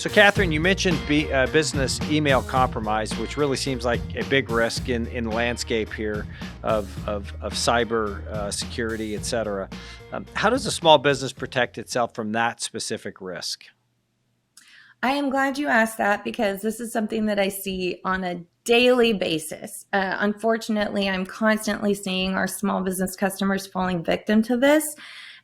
So, Catherine, you mentioned business email compromise, which really seems like a big risk in the landscape here of cyber security, et cetera. How does a small business protect itself from that specific risk? I am glad you asked that because this is something that I see on a daily basis. Unfortunately, I'm constantly seeing our small business customers falling victim to this.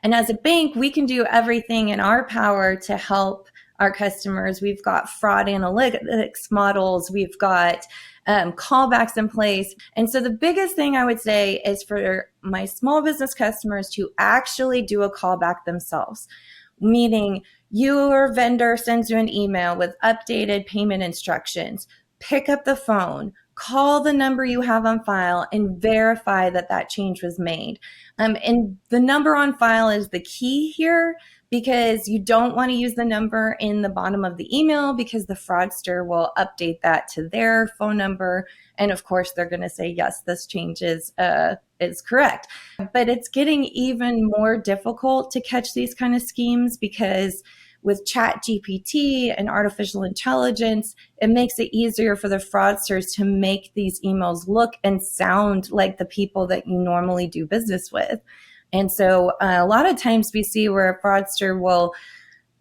And as a bank, we can do everything in our power to help our customers. We've got fraud analytics models, we've got callbacks in place. And so the biggest thing I would say is for my small business customers to actually do a callback themselves, meaning your vendor sends you an email with updated payment instructions. Pick up the phone, call the number you have on file, and verify that that change was made. And the number on file is the key here because you don't want to use the number in the bottom of the email because the fraudster will update that to their phone number. And of course, they're going to say, yes, this change is correct. But it's getting even more difficult to catch these kind of schemes because with ChatGPT and artificial intelligence, it makes it easier for the fraudsters to make these emails look and sound like the people that you normally do business with. And so a lot of times we see where a fraudster will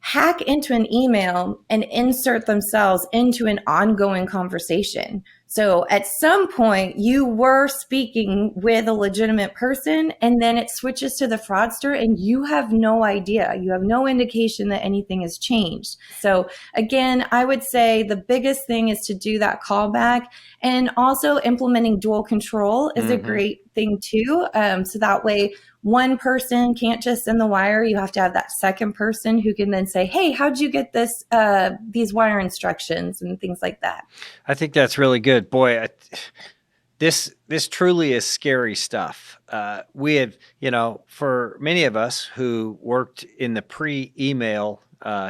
hack into an email and insert themselves into an ongoing conversation. So at some point you were speaking with a legitimate person and then it switches to the fraudster and you have no idea. You have no indication that anything has changed. So again, I would say the biggest thing is to do that callback, and also implementing dual control is a great thing too. So that way one person can't just send the wire. You have to have that second person who can then say, hey, how'd you get these wire instructions and things like that. I think that's really good. Boy, this truly is scary stuff. We have, for many of us who worked in the pre-email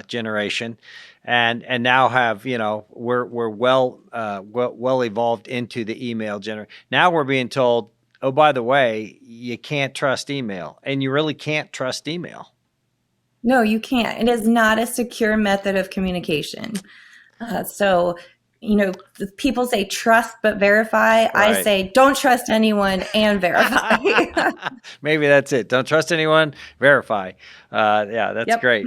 generation, and now have, we're well evolved into the email generation. Now we're being told, oh, by the way, you can't trust email, and you really can't trust email. No, you can't. It is not a secure method of communication. So people say trust but verify. Right. I say don't trust anyone and verify. Maybe that's it. Don't trust anyone, verify. Yeah, that's great.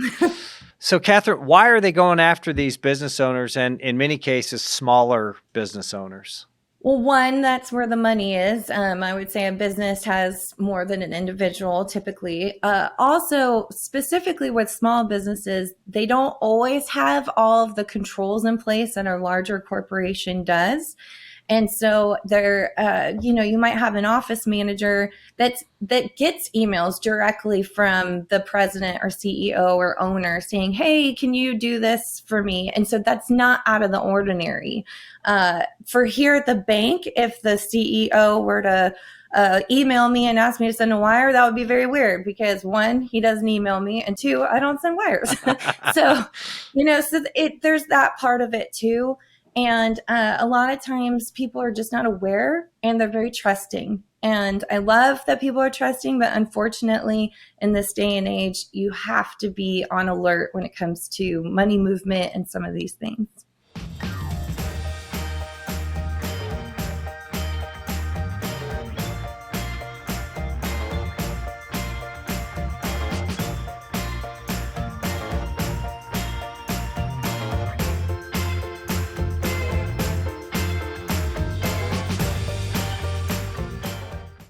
So, Catherine, why are they going after these business owners and, in many cases, smaller business owners? Well, one, that's where the money is. I would say a business has more than an individual typically. Also, specifically with small businesses, they don't always have all of the controls in place that a larger corporation does. And so you might have an office manager that gets emails directly from the president or CEO or owner saying, hey, can you do this for me? And so that's not out of the ordinary. For here at the bank, if the CEO were to email me and ask me to send a wire, that would be very weird because one, he doesn't email me, and two, I don't send wires. So there's that part of it too. And a lot of times people are just not aware and they're very trusting. And I love that people are trusting, but unfortunately in this day and age, you have to be on alert when it comes to money movement and some of these things.